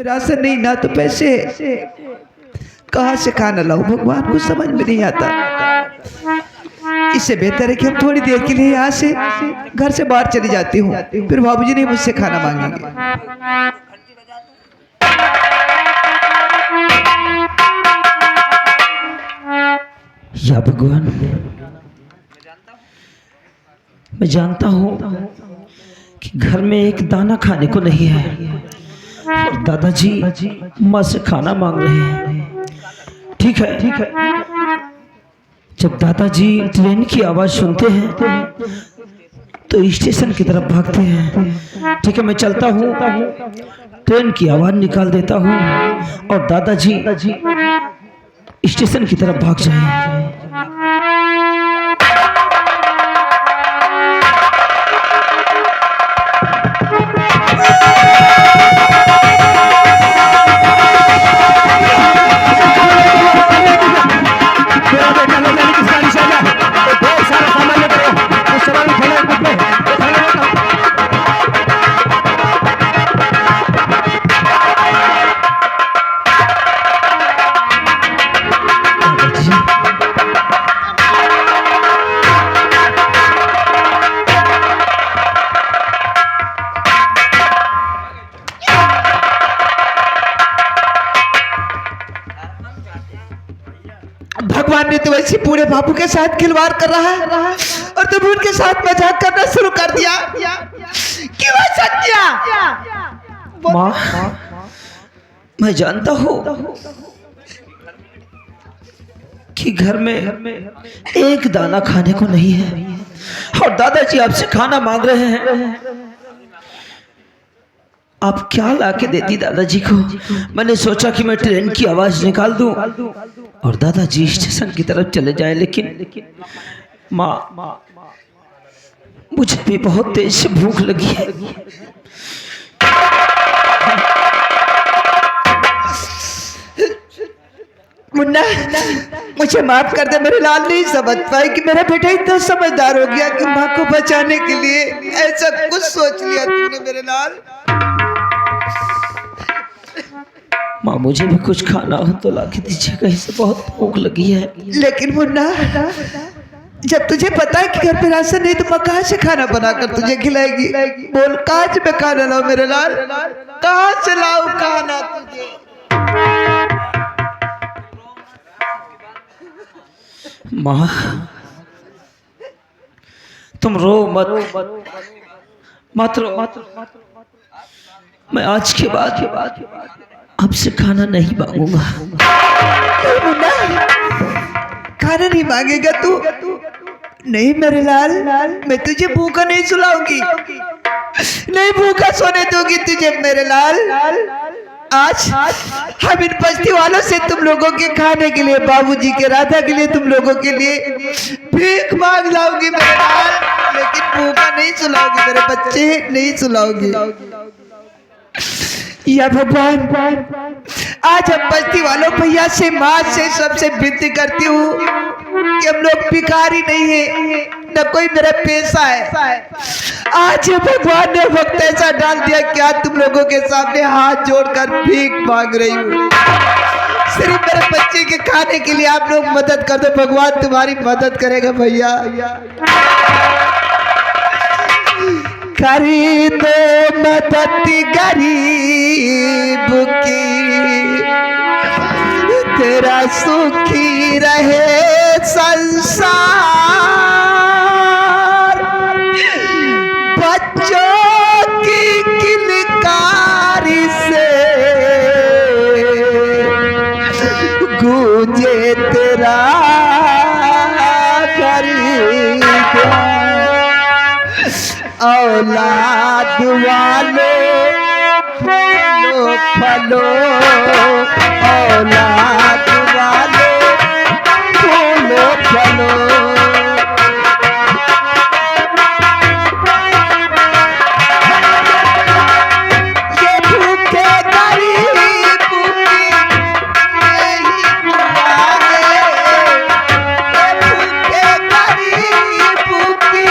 पे राशन नहीं ना तो पैसे, कहाँ से खाना लाऊं भगवान को समझ में नहीं आता। इससे बेहतर है कि हम थोड़ी देर के लिए यहाँ से घर से बाहर चली जाती हूँ, फिर बाबूजी नहीं मुझसे खाना मांगेंगे। या भगवान, मैं जानता हूँ कि घर में एक दाना खाने को नहीं है और दादाजी माँ से खाना मांग रहे हैं। ठीक है, जब दादाजी ट्रेन की आवाज सुनते हैं तो स्टेशन की तरफ भागते हैं। ठीक है, मैं चलता हूँ, ट्रेन की आवाज निकाल देता हूँ और दादाजी स्टेशन की तरफ भाग जाए। भगवान ने तो वैसे पूरे बाबू के साथ खिलवाड़ कर रहा है और तुम उनके साथ मजाक करना शुरू कर दिया। क्यों ऐसा किया? माँ, मैं जानता हूँ कि घर में एक दाना खाने को नहीं है और दादाजी आपसे खाना मांग रहे हैं। आप क्या लाके देती दादाजी को? मैंने सोचा कि मैं ट्रेन की आवाज निकाल दूं और दादाजी स्टेशन की तरफ चले जाएं, लेकिन माँ, मुझे भी बहुत तेज से भूख लगी है। मुन्ना, मुझे माफ कर दे, मेरे लाल नहीं समझ पाए कि मेरा बेटा इतना समझदार हो गया कि माँ को बचाने के लिए ऐसा कुछ सोच लिया तूने मेरे लाल। माँ, मुझे भी कुछ खाना हो तो ला के दीजिए, कहीं से बहुत भूख लगी है। लेकिन मुन्ना, जब तुझे पता है कि घर पे राशन नहीं तो माँ कहाँ से खाना बनाकर तुझे खिलाएगी? बोल, कहाँ से मैं खाना लाऊं मेरे लाल? कहाँ से लाऊं खाना तुझे? माँ, तुम रो मत, मत रो। मैं आज के बाद आपसे खाना नहीं मांगूंगा। खाना नहीं मांगेगा तू? नहीं मेरे लाल, मैं तुझे भूखा नहीं सुलाऊंगी, नहीं भूखा सोने दूंगी तुझे मेरे लाल। आज हम इन बस्ती वालों से तुम लोगों के खाने के लिए, बाबूजी के, राधा के लिए, तुम लोगों के लिए भीख मांग लाऊंगी मेरे लाल, लेकिन भूखा नहीं सुलाऊंगी मेरे बच्चे, नहीं सुलाऊंगी। या भगवान, आज हम बस्ती वालों भैया से, माँ से, सबसे विनती करती हूँ कि हम लोग भिखारी नहीं है, न कोई मेरा पैसा है। आज भगवान ने वक्त ऐसा डाल दिया कि आज तुम लोगों के सामने हाथ जोड़कर भीख मांग रही हूँ। सिर्फ मेरे बच्चे के खाने के लिए आप लोग मदद कर दो, भगवान तुम्हारी मदद करेगा भैया। करी दो मदद गरीब की, तेरा सुखी रहे संसार। बच्चों की किलकारी से गूंजे तेरा गरीब। औलाद वालो फलो फलो, औलाद वालो फलो फलो। ये भूखे गरीब की यही दुआ है, ये भूखे गरीब की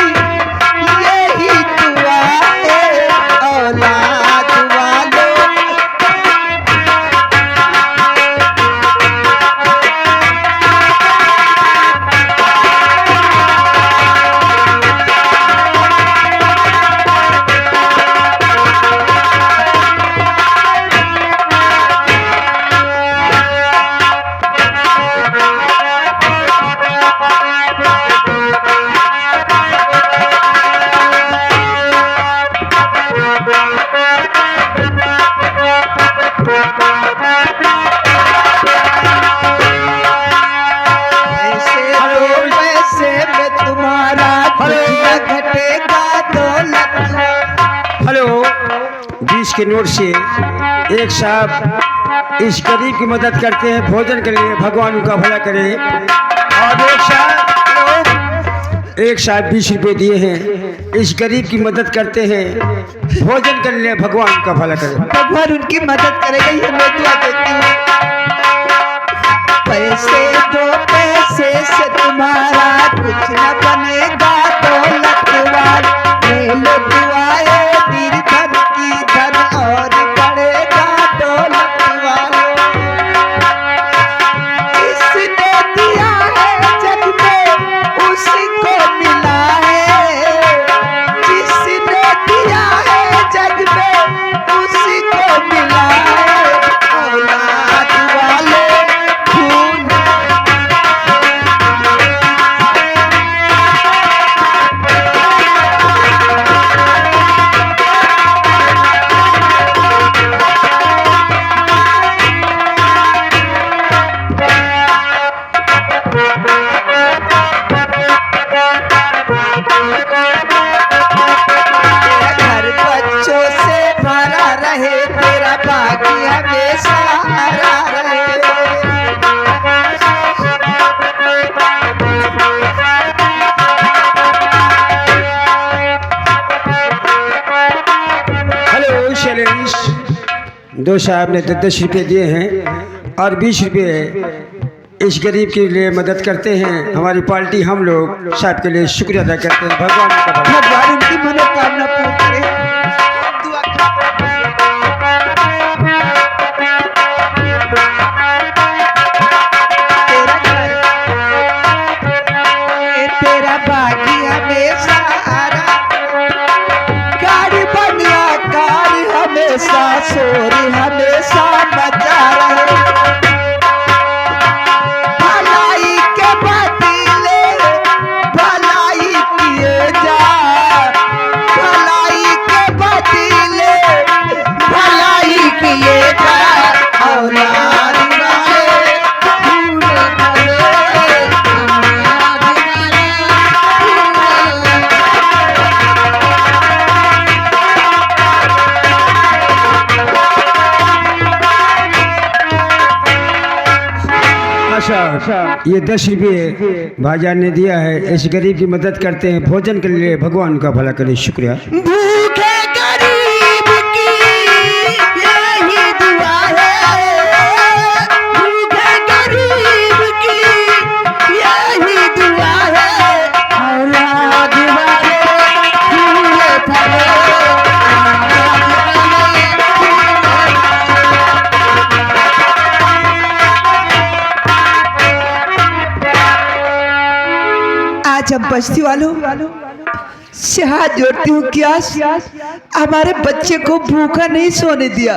यही दुआ है। औलाद वालों 10 के नोट से एक साहब इस गरीब की मदद करते हैं भोजन के लिए, भगवान उनका भला करे। और एक साहब 20 रुपये दिए हैं, इस गरीब की मदद करते हैं भोजन के लिए, भगवान उनका भला करे। भगवान उनकी मदद करेगा, ये मैं दुआ देती हूँ। पैसे दो पैसे से तुम्हारा कुछ न बनेगा, दौलत वाल ले लो दुआएं, निर्धन की धन और बढ़ेगा दौलत वाले। जिसने दिया है जग में उसी को मिला है, जिसने दिया है जग में उसी को मिला है। औलाद वाले खून घर बच्चों से भरा रहे, तेरा भाग्य हमेशा हरा रहे। हेलो शैलेश, 2 साहब ने 10 रुपये दिए हैं और 20 रुपये इस गरीब के लिए मदद करते हैं। हमारी पार्टी हम लोग साहब के लिए शुक्रिया अदा करते हैं, भगवान का भला। भगवान उनकी मनोकामना पूर्ण करे। दुआ तेरा भाग्य हमेशा हरा, गाड़ी बंगला कार हमेशा शोर हमेशा मचा रहे। भलाई के बदले भलाई किए जा, भलाई के बदले भलाई किए जा। औलाद वाले फूल भले, औलाद वाले अच्छा, ये 10 रुपये भाईजान ने दिया है, इस गरीब की मदद करते हैं भोजन के लिए, भगवान का भला करे। शुक्रिया। भूखे गरीब की यही दुआ है, भूखे गरीब की यही दुआ है। औलाद वाले फूले फले, आज हम बस्ती वालों से हाथ जोड़ती हूँ कि आज हमारे बच्चे को भूखा नहीं सोने दिया,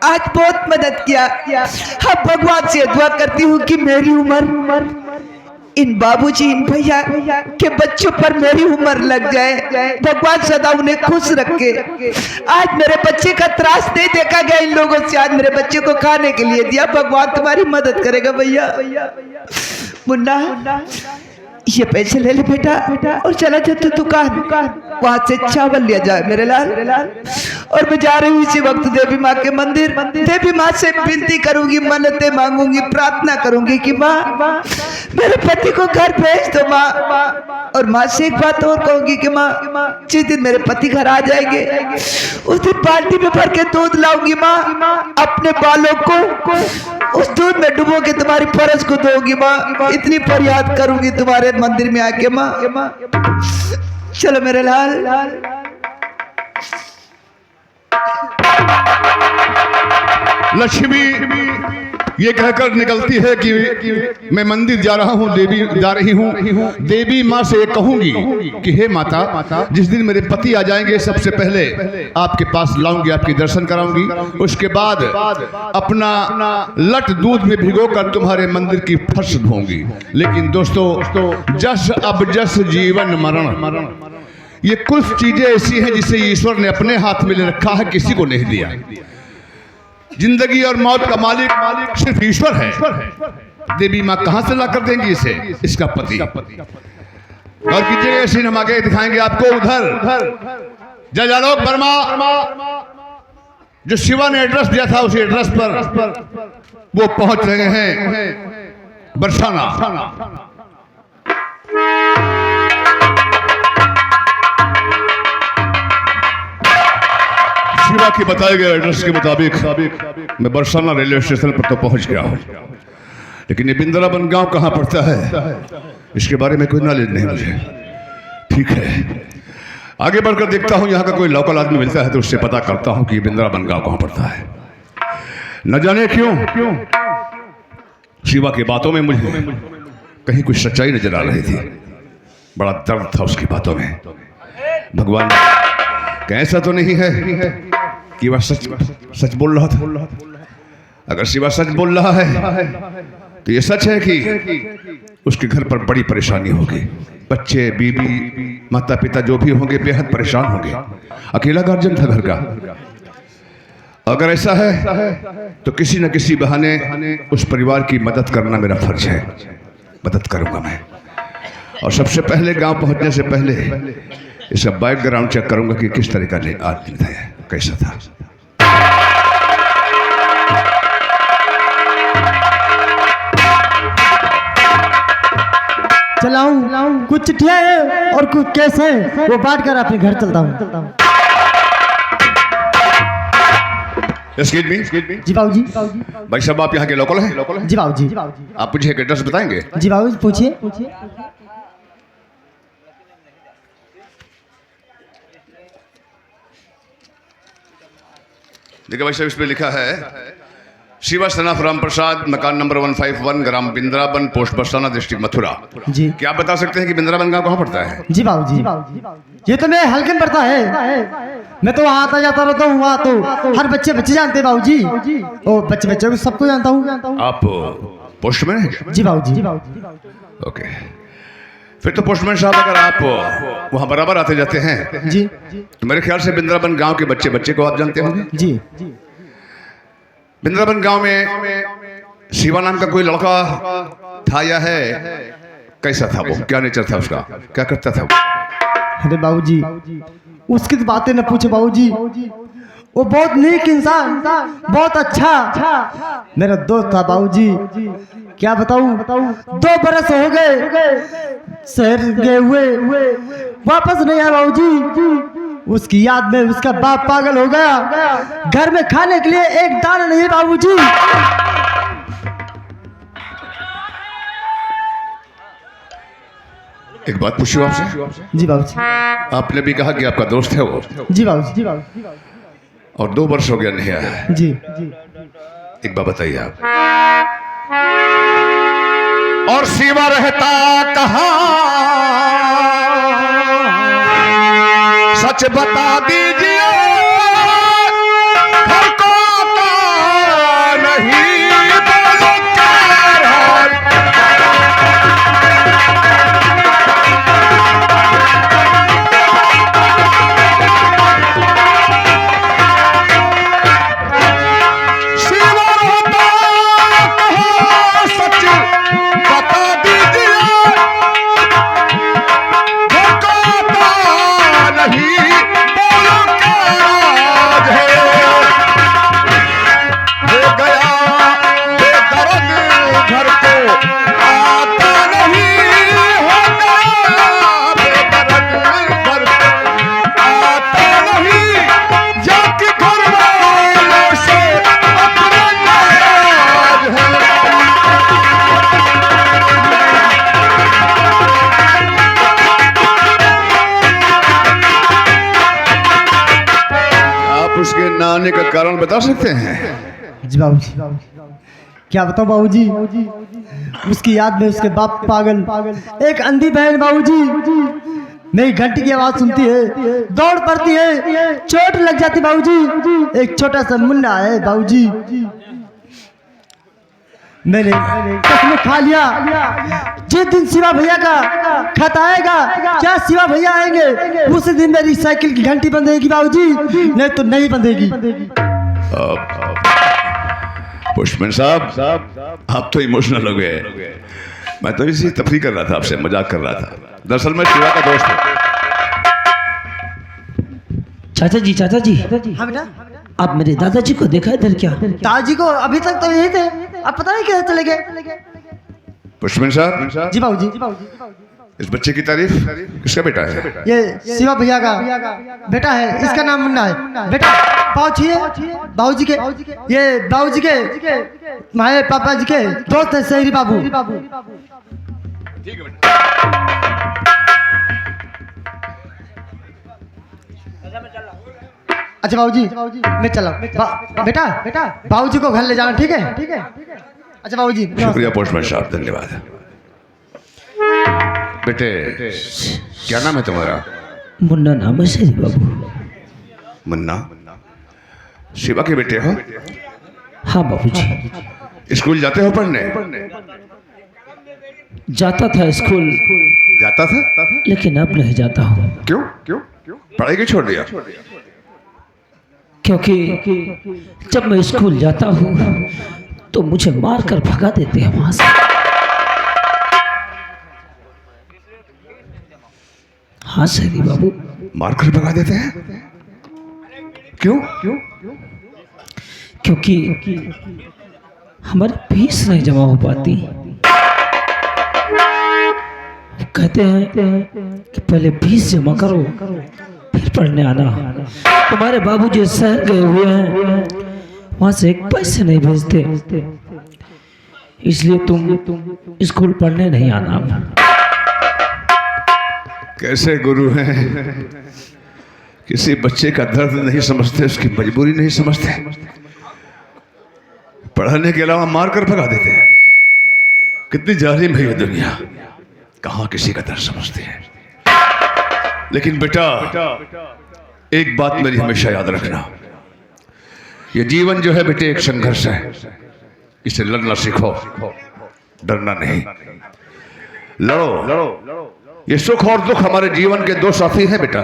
आज बहुत मदद किया। हम भगवान से दुआ करती हूँ कि मेरी उम्र इन बाबूजी इन भैया के बच्चों पर मेरी उम्र लग जाए, भगवान सदा उन्हें खुश रखे। आज मेरे बच्चे का त्रास नहीं देखा गया इन लोगों से, आज मेरे बच्चे को खाने के लिए दिया। भगवान तुम्हारी मदद करेगा भैया। मुन्ना ये पैसे ले ले बेटा और चला जा तू दुकान, वहां से चावल लिया जाए मेरे लाल। और मैं जा रही हूँ इसी वक्त देवी माँ के मंदिर, देवी माँ से विनती करूंगी, मन्नतें मांगूंगी, प्रार्थना करूंगी कि माँ मेरे पति को घर भेज दो माँ। और माँ से एक बात और कहूंगी कि माँ जिस दिन मेरे पति घर आ जाएंगे उस दिन बाल्टी में भर के दूध लाऊंगी माँ, अपने बालों को उस दूध में डुबो के तुम्हारी फरज को दोगी माँ। इतनी फरियाद करूंगी तुम्हारे मंदिर में आके माँ। चलो मेरे लाल। लक्ष्मी ये कहकर निकलती है कि मैं मंदिर जा रहा हूँ, देवी जा रही हूँ। देवी माँ से कहूंगी कि हे माता, जिस दिन मेरे पति आ जाएंगे सबसे पहले आपके पास लाऊंगी, आपके दर्शन कराऊंगी। उसके बाद अपना लट दूध में भिगोकर तुम्हारे मंदिर की फर्श धोऊंगी। लेकिन दोस्तों, जस अब जस जीवन मरण, ये कुछ चीजें ऐसी हैं जिसे ईश्वर ने अपने हाथ में ले रखा है, किसी को नहीं दिया। जिंदगी और मौत का मालिक सिर्फ ईश्वर है। देवी माँ कहां से ला कर देंगी इसे, इसका पति। और कीजिएगा ऐसे हम आगे दिखाएंगे आपको। उधर जजालोक वर्मा जो शिवा ने एड्रेस दिया था उसी एड्रेस पर वो पहुंच रहे हैं बरसाना। शिवा की बताए गए एड्रेस के मुताबिक मैं बरसाना रेलवे स्टेशन पर तो पहुंच गया हूं, लेकिन ये बिंद्रावन गांव कहां पड़ता है इसके बारे में कोई नॉलेज नहीं मुझे। ठीक है, आगे बढ़कर देखता हूं यहां का कोई लोकल आदमी मिलता है तो उससे पता करता हूं कि बिंद्रावन गांव कहां पड़ता है। न जाने क्यों शिवा की बातों में मुझे कहीं कुछ सच्चाई नजर आ रही थी। बड़ा दर्द था उसकी बातों में। भगवान कैसा तो नहीं है कि वह सच बोल रहा था। अगर शिवा सच बोल रहा है तो यह सच है कि उसके घर पर बड़ी परेशानी होगी। बच्चे, बीबी, माता पिता जो भी होंगे बेहद परेशान होंगे। अकेला गार्जियन था घर का। अगर ऐसा है तो किसी न किसी बहाने उस परिवार की मदद करना मेरा फर्ज है। मदद करूंगा मैं। और सबसे पहले गांव पहुंचने से पहले इसका बैकग्राउंड चेक करूंगा कि किस तरह का आदमी था, कैसा था। चलाऊं कुछ चिट्ठियां हैं और कुछ केस हैं, वो बांट कर अपने घर चलता हूँ। Excuse me? जी बाबू जी। भाई साहब आप यहाँ के लोकल हैं? जी बाबू जी। आप मुझे एक एड्रेस बताएंगे? जी बाबू जी पूछिए। देखिए भाई साहब, इस पे लिखा है शिवा सनाफ राम प्रसाद, मकान नंबर 151, ग्राम बिंद्रावन, पोस्ट बरसाना, डिस्ट्रिक्ट मथुरा। जी। क्या आप बता सकते हैं कि बिंद्रावन गांव कहाँ पड़ता है? जी बाबू जी। ये तो मैं हल्के में पड़ता है। मैं तो वहाँ आता जाता रहता हूँ। वहाँ तो हर बच्चे जानते हैं बाबू जी। ओ बच्चे को सबको जानता हूँ। आप पोस्टमैन हैं? जी बाबू जी। ओके, फिर तो पोस्टमैन साहब अगर आप वहाँ बराबर आते जाते हैं जी तो मेरे ख्याल से बिंद्रावन गांव के बच्चे को आप जानते होंगे। जी। बिंद्रावन गांव में शिवा नाम का कोई लड़का था या है? कैसा था वो? क्या नेचर था उसका? क्या करता था वो? अरे बाबूजी उसकी तो बातें न पूछे बाबूजी। वो बहुत नेक इंसान, बहुत अच्छा मेरा दोस्त था बाबूजी। क्या बताऊं, 2 बरस हो गए शहर गए हुए, वापस नहीं आया बाबूजी। उसकी याद में उसका बाप पागल हो गया। घर में खाने के लिए एक दाना नहीं बाबूजी। एक बात पूछूं आपसे? जी बाबूजी। आपने भी कहा कि आपका दोस्त है वो। जी बाबूजी। और 2 वर्ष हो गया नहीं आया। जी। एक बात बताइए आप, और शिवा रहता कहाँ? सच बता दीजिए, हमको आता नहीं, बोलो क्या हाल? शिवा रहता कहाँ? सच बता दीजिए, हमको आता नहीं, बोलो क्या राज है? हो गया बेदर्द घर को आता नहीं, हो गया बेदर्द घर को आता नहीं, जाके घर वालों से अपना नाराज है। आप उसके ना आने का कारण बता सकते हैं? जी बाबूजी। क्या बताओ बाबूजी, उसकी याद में उसके बाप पागल, एक अंधी बहन बाबूजी मेरी घंटी की आवाज सुनती है, दौड़ पड़ती है, चोट लग जाती बाबूजी। एक छोटा सा मुन्ना है बाबूजी, मैंने कसम खा लिया जिस दिन शिवा भैया का खत आएगा, क्या शिवा भैया आएंगे, उसी दिन मेरी साइकिल की घंटी बंधेगी बाबूजी, नहीं तो नहीं बंधेगी। पुष्पन साहब, आप तो इमोशनल हो गए। मैं तो इसी तफरी कर रहा था, आपसे मजाक कर रहा था। दरअसल मैं शिवा का दोस्त हूँ। चाचा जी हाँ बेटा। आप मेरे दादाजी को देखा इधर क्या? दादाजी को अभी तक तो यही थे, अब पता नहीं कैसे चले गए। पुष्पन साहब, जी बाबूजी। इस बच्चे की तारीफ किसका बेटा है? ये शिवा भैया का बेटा है, इसका नाम मुन्ना है। बेटा बाबूजी है, बाबूजी के, ये बाबूजी के माए पापा जी के दोस्त है शहरी बाबू। ठीक है बेटा। अच्छा बाबूजी मैं चला। बेटा बाबूजी को घर ले जाना, ठीक है? अच्छा बाबूजी। शुक्रिया पोस्टमैन साहब, धन्यवाद। बेटे क्या नाम है तुम्हारा? मुन्ना नाम है शहरी बाबू। मुन्ना, शिवा के बेटे हो? हाँ बाबूजी। स्कूल जाते हो पढ़ने? जाता था स्कूल, जाता था, लेकिन अब नहीं जाता हूँ। क्यों? पढ़ाई क्यों छोड़ दिया? क्योंकि जब मैं स्कूल जाता हूँ तो मुझे मार कर भगा देते हैं वहां से। हाँ शहरी बाबू। मार कर भगा देते हैं? क्यों? क्योंकि हमारी फीस नहीं जमा हो पाती। कहते हैं कि पहले फीस जमा करो फिर पढ़ने आना। तुम्हारे बाबूजी शहर गए हुए हैं, वहां से एक पैसे नहीं भेजते, इसलिए तुम स्कूल पढ़ने नहीं आना। कैसे गुरु हैं, किसी बच्चे का दर्द नहीं समझते, उसकी मजबूरी नहीं समझते, पढ़ाने के अलावा मार कर भगा देते हैं। कितनी जालिम है ये दुनिया, कहाँ किसी का दर्द समझते हैं। लेकिन बेटा एक बात मेरी हमेशा याद रखना, ये जीवन जो है बेटे एक संघर्ष है, इसे लड़ना सीखो, डरना नहीं। लड़ो। ये सुख और दुख हमारे जीवन के दो साथी हैं बेटा,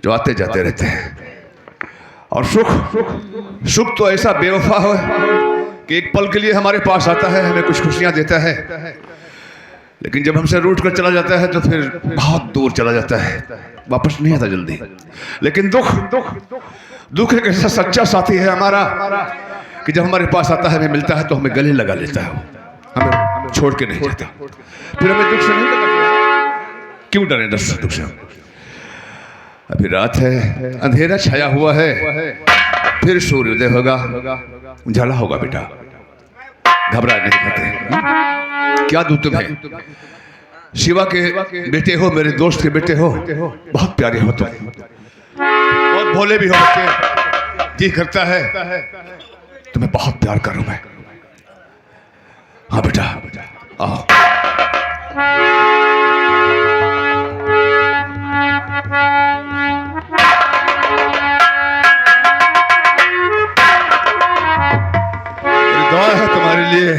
जो आते जाते रहते हैं। और सुख तो ऐसा बेवफा है कि एक पल के लिए हमारे पास आता है, हमें कुछ खुशियां देता है, लेकिन जब हमसे रूठ कर चला जाता है तो फिर बहुत दूर चला जाता है, वापस नहीं आता जल्दी। लेकिन दुख एक ऐसा सच्चा साथी है हमारा कि जब हमारे पास आता है, हमें मिलता है तो हमें गले लगा लेता है, हमें छोड़ के नहीं जाता। फिर हमें दुख से नहीं डरना, क्यों डरे दुख से? अभी रात है, अंधेरा छाया हुआ है, फिर सूर्योदय होगा, उजाला होगा बेटा, घबरा नहीं करते। क्या दूं तुम्हें, शिवा के बेटे हो, मेरे दोस्त के बेटे हो, बहुत प्यारे हो तुम, बहुत भोले भी हो बच्चे। जी करता है तुम्हें बहुत प्यार करूं मैं। हाँ बेटा आओ। दुआ है तुम्हारे लिए,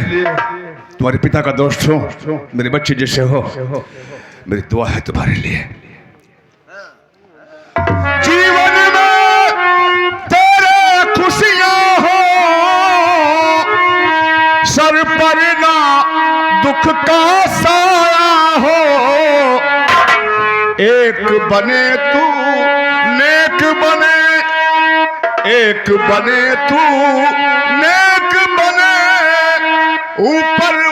तुम्हारे पिता का दोस्त हो, मेरे बच्चे जैसे हो, मेरी दुआ है तुम्हारे लिए। जीवन में तेरे खुशियां हो, सर पर ना दुख का साया हो, एक बने तू नेक बने, एक बने तू नेक बने, ऊपर